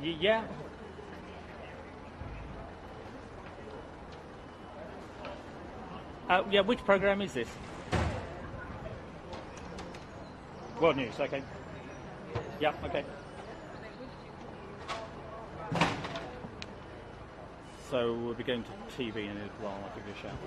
Yeah. Yeah, which program is this? World News, okay. Yeah, okay. So we'll be going to TV in a little while. I'll give you a shout.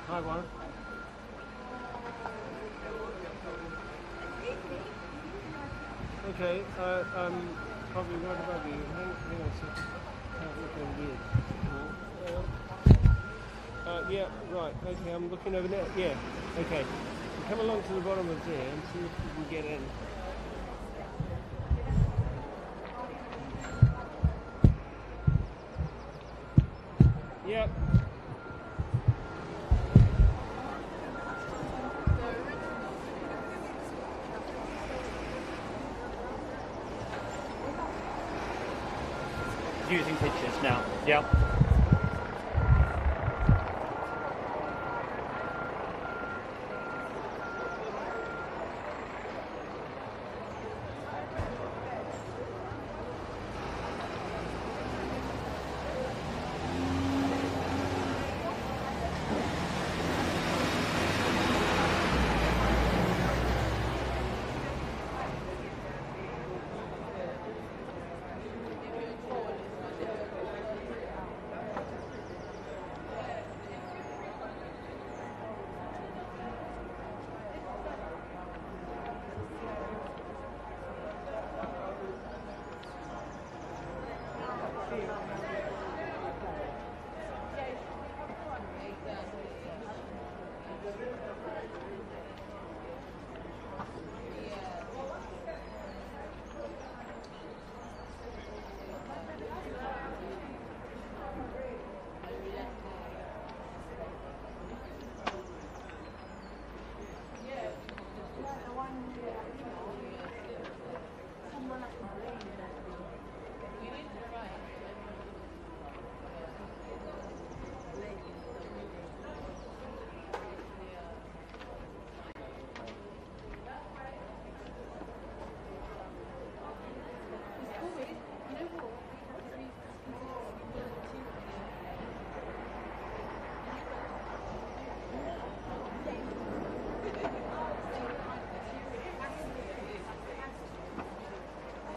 Hi, Warren. Okay, probably right above you. Hang on a second. Yeah, right. Okay, I'm looking over there. Yeah, okay. So come along to the bottom of there and see if you can get in. Yep. Using pictures now. Yeah.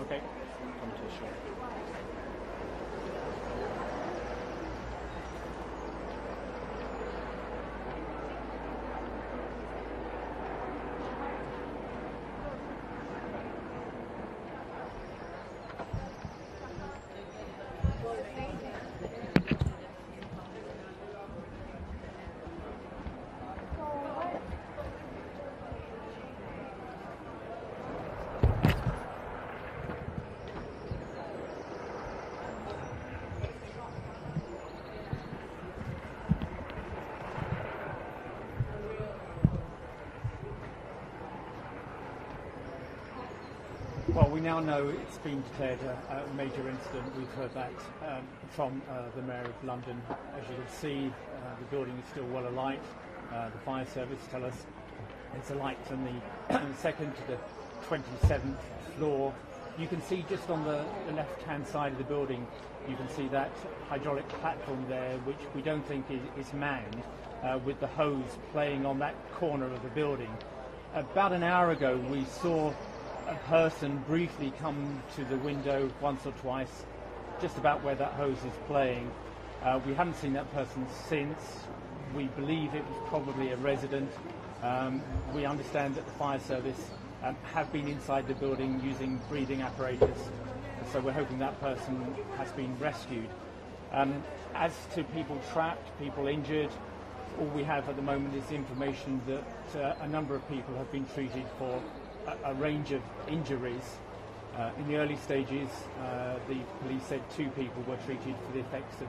Okay. Come to a short. Well, we now know it's been declared a major incident. We've heard that from the Mayor of London. As you can see, the building is still well alight. The fire service tell us it's alight from the 2nd to the 27th floor. You can see just on the left-hand side of the building, you can see that hydraulic platform there, which we don't think is manned, with the hose playing on that corner of the building. About an hour ago, we saw a person briefly come to the window once or twice, just about where that hose is playing. We haven't seen that person since. We believe it was probably a resident. We understand that the fire service have been inside the building using breathing apparatus, so we're hoping that person has been rescued. As to people trapped, people injured, all we have at the moment is information that a number of people have been treated for a range of injuries. In the early stages, the police said 2 people were treated for the effects of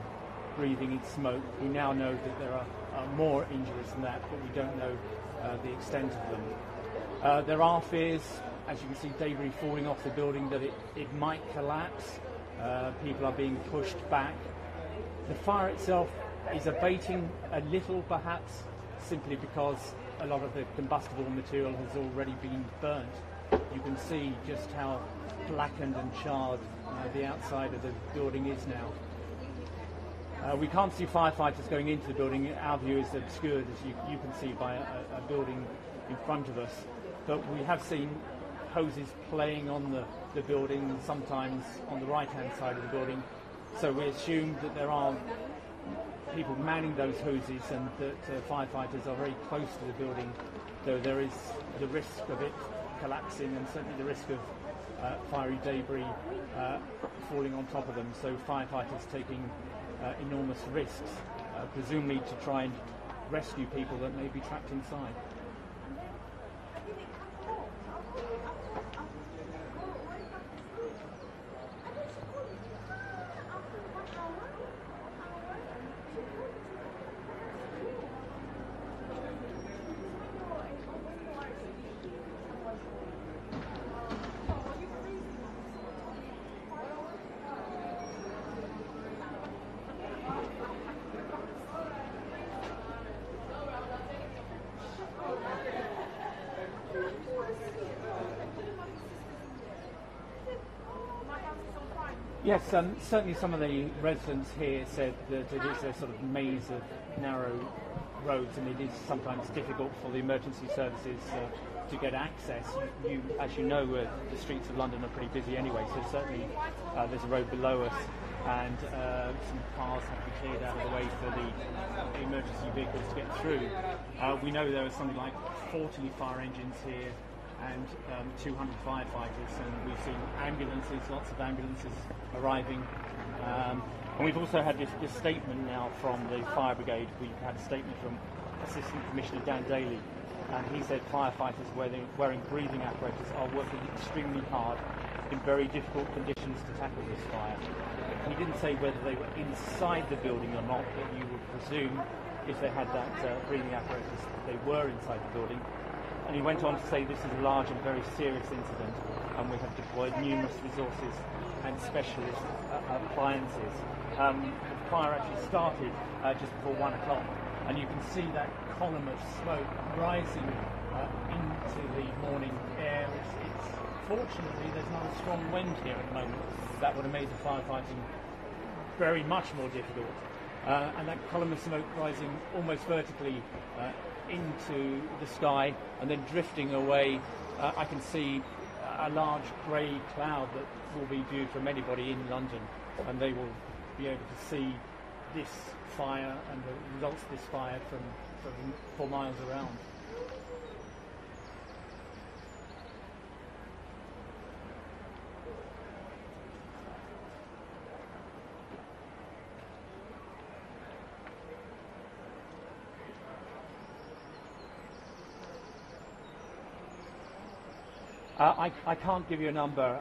breathing in smoke. We now know that there are more injuries than that, but we don't know the extent of them. There are fears, as you can see, debris falling off the building, that it might collapse. People are being pushed back. The fire itself is abating a little, perhaps, simply because a lot of the combustible material has already been burnt. You can see just how blackened and charred the outside of the building is now. We can't see firefighters going into the building. Our view is obscured, as you can see, by a building in front of us. But we have seen hoses playing on the building, sometimes on the right-hand side of the building. So we assume that there are people manning those hoses and that firefighters are very close to the building, though there is the risk of it collapsing and certainly the risk of fiery debris falling on top of them. So firefighters taking enormous risks, presumably to try and rescue people that may be trapped inside. Yes, certainly some of the residents here said that it is a sort of maze of narrow roads, and it is sometimes difficult for the emergency services to get access. As you know, the streets of London are pretty busy anyway, so certainly there's a road below us, and some cars have to be cleared out of the way for the emergency vehicles to get through. We know there are something like 40 fire engines here and 200 firefighters, and we've seen ambulances, lots of ambulances arriving. And we've also had this statement now from the fire brigade. We've had a statement from Assistant Commissioner Dan Daly, and he said firefighters wearing breathing apparatus are working extremely hard in very difficult conditions to tackle this fire. He didn't say whether they were inside the building or not, but you would presume if they had that breathing apparatus they were inside the building. And he went on to say this is a large and very serious incident, and we have deployed numerous resources and specialist appliances. The fire actually started just before 1 o'clock, and you can see that column of smoke rising into the morning air. Fortunately, there's not a strong wind here at the moment. That would have made the firefighting very much more difficult. And that column of smoke rising almost vertically into the sky and then drifting away. I can see a large grey cloud that will be viewed from anybody in London, and they will be able to see this fire and the results of this fire for miles around. I can't give you a number.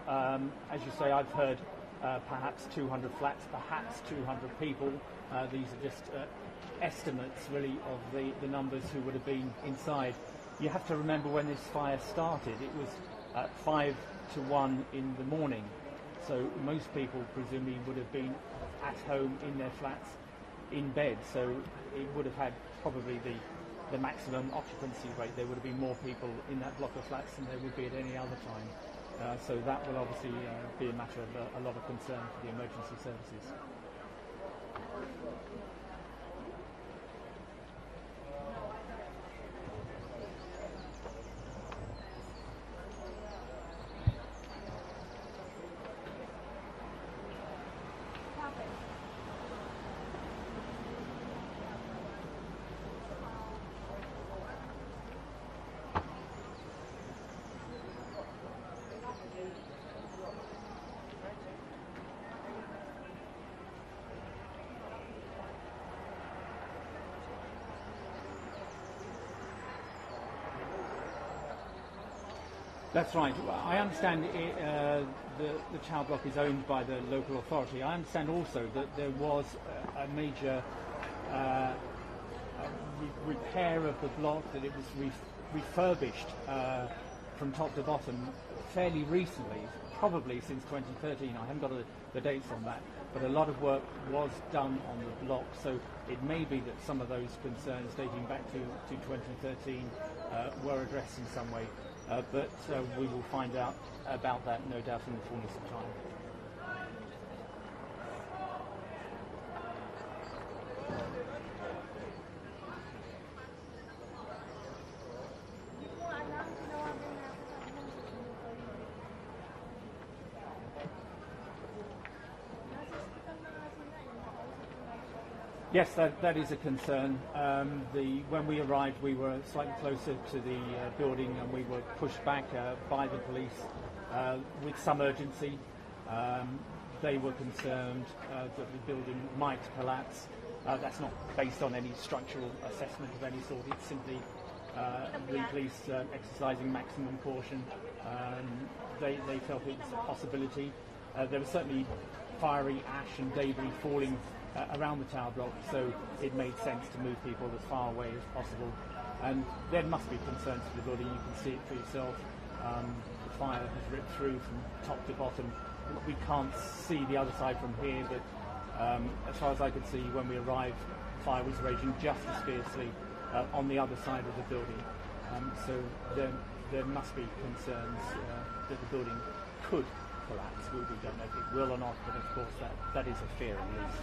As you say, I've heard perhaps 200 flats, perhaps 200 people. These are just estimates, really, of the numbers who would have been inside. You have to remember when this fire started, it was at 5 to 1 in the morning. So most people presumably would have been at home in their flats, in bed. So it would have had probably the maximum occupancy rate. There would have been more people in that block of flats than there would be at any other time. So that will obviously be a matter of a lot of concern for the emergency services. That's right. I understand the tower block is owned by the local authority, I understand also that there was a major repair of the block, that it was refurbished from top to bottom fairly recently, probably since 2013. I haven't got the dates on that, but a lot of work was done on the block, so it may be that some of those concerns dating back to 2013 were addressed in some way, but we will find out about that, no doubt, in the fullness of time. Yes, that is a concern. When we arrived, we were slightly closer to the building, and we were pushed back by the police with some urgency. They were concerned that the building might collapse. That's not based on any structural assessment of any sort. It's simply the police exercising maximum caution. They felt it was a possibility. There was certainly fiery ash and debris falling around the tower block, so it made sense to move people as far away as possible. And there must be concerns for the building. You can see it for yourself. The fire has ripped through from top to bottom. We can't see the other side from here, but as far as I could see when we arrived, the fire was raging just as fiercely on the other side of the building. So there must be concerns that the building could collapse. We don't know if it will or not, but of course that is a fear at least.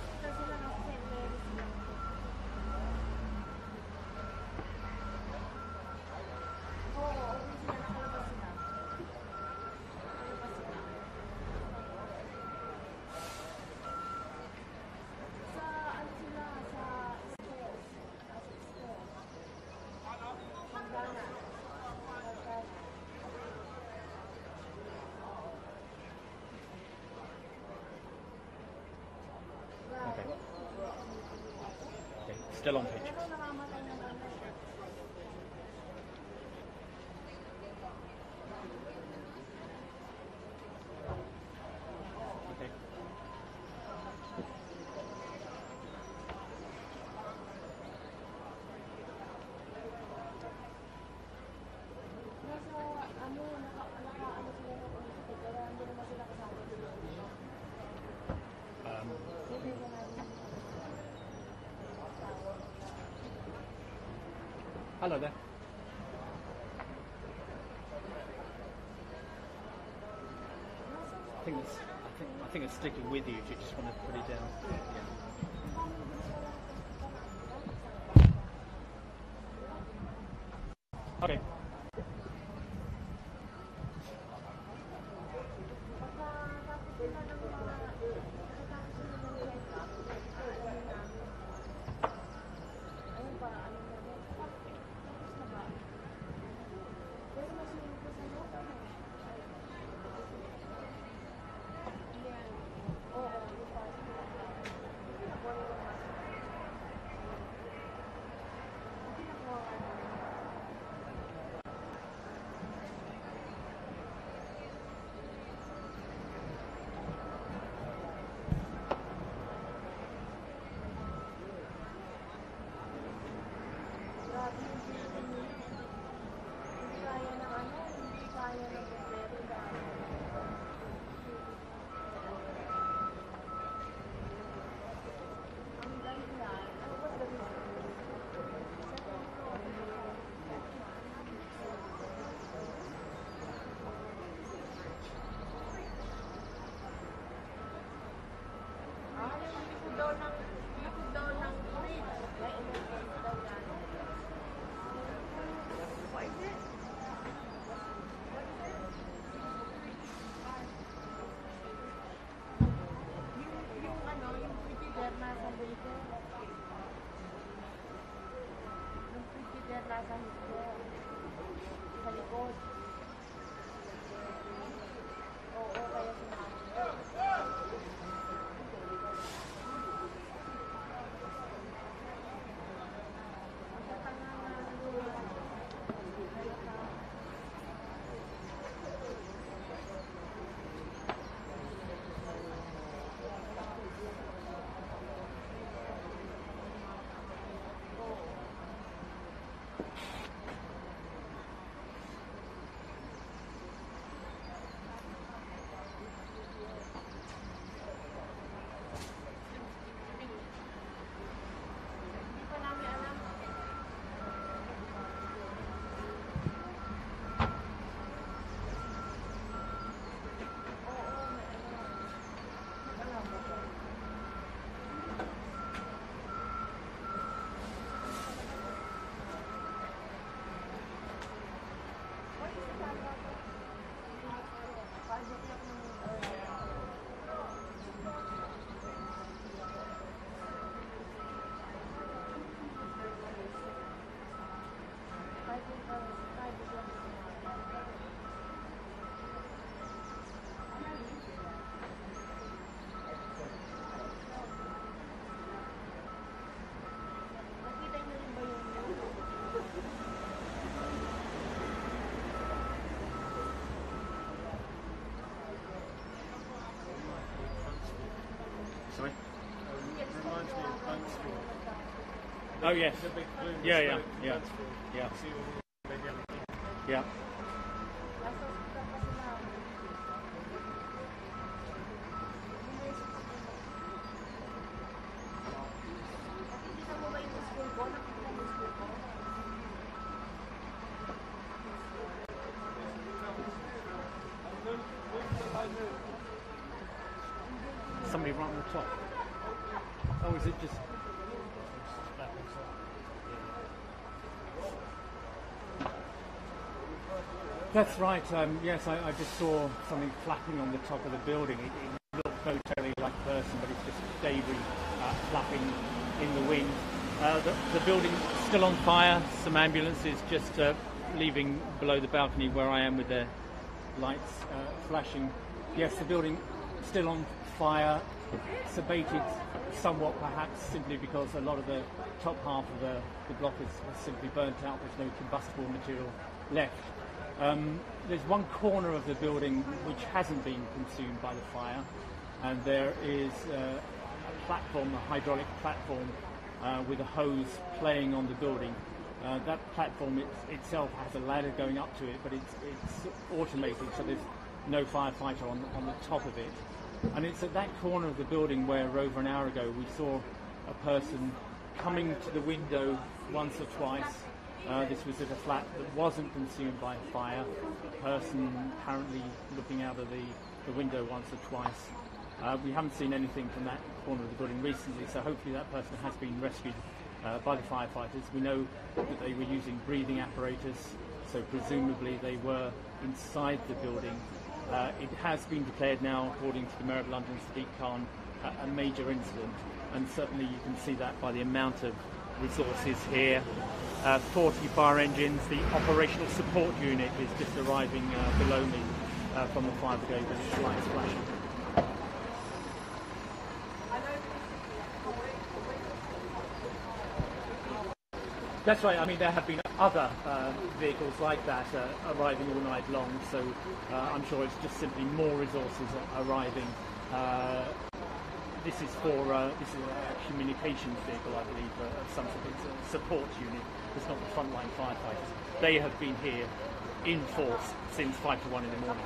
Still on pitch. Okay. Hello there. I think it's sticking with you if you just want to put it down. Yeah. Okay. Sorry? Reminds me of Buntsville. Oh yes. The big blue Yeah, smoke in yeah. Buntsville. Yeah. See all the big everything. Yeah. Somebody right on the top. Oh, is it just... That's right. Yes, I just saw something flapping on the top of the building. It looked momentarily like a person, but it's just debris flapping in the wind. The building still on fire. Some ambulances just leaving below the balcony where I am with their lights flashing. Yes, the building still on fire. It's abated somewhat, perhaps simply because a lot of the top half of the block is simply burnt out. There's no combustible material left. There's one corner of the building which hasn't been consumed by the fire, and there is a platform, a hydraulic platform with a hose playing on the building. That platform itself has a ladder going up to it, but it's automated, so there's no firefighter on the top of it. And it's at that corner of the building where over an hour ago we saw a person coming to the window once or twice. This was at a flat that wasn't consumed by a fire. A person apparently looking out of the window once or twice. We haven't seen anything from that corner of the building recently, so hopefully that person has been rescued by the firefighters. We know that they were using breathing apparatus, so presumably they were inside the building. It has been declared now, according to the Mayor of London, Sadiq Khan, a major incident, and certainly you can see that by the amount of resources here. 40 fire engines. The operational support unit is just arriving below me from the fire brigade with its lights flashing. That's right. I mean, there have been other vehicles like that arriving all night long, so I'm sure it's just simply more resources arriving. This is a communications vehicle, I believe, of some sort of support unit. It's not the frontline firefighters. They have been here in force since 5 to 1 in the morning.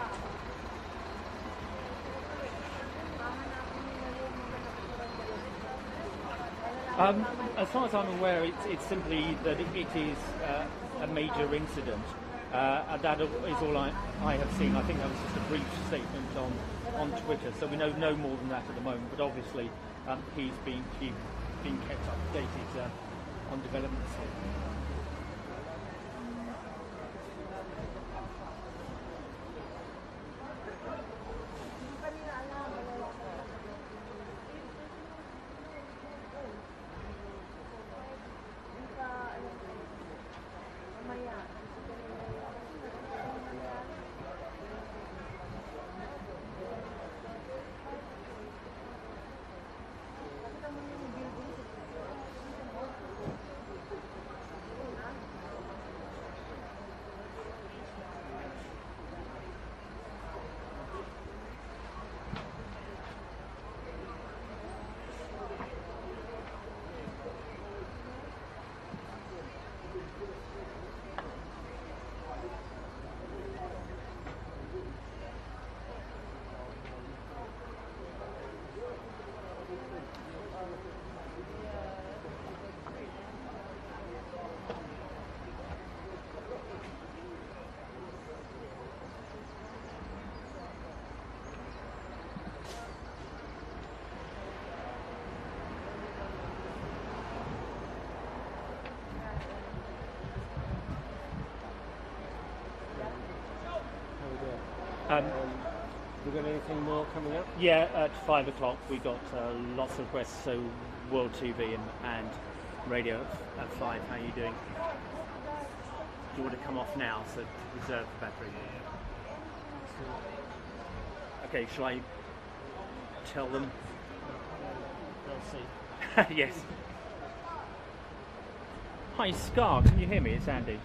As far as I'm aware, it's simply that it is a major incident. That is all I have seen. I think that was just a brief statement on Twitter, so we know no more than that at the moment. But obviously, he's being kept updated on developments here. We got anything more coming up? Yeah, at 5 o'clock we got lots of requests, so World TV and radio at 5. How are you doing? Do you want to come off now, so to reserve the battery? Okay, shall I tell them? They'll see. Yes. Hi, Scar, can you hear me? It's Andy.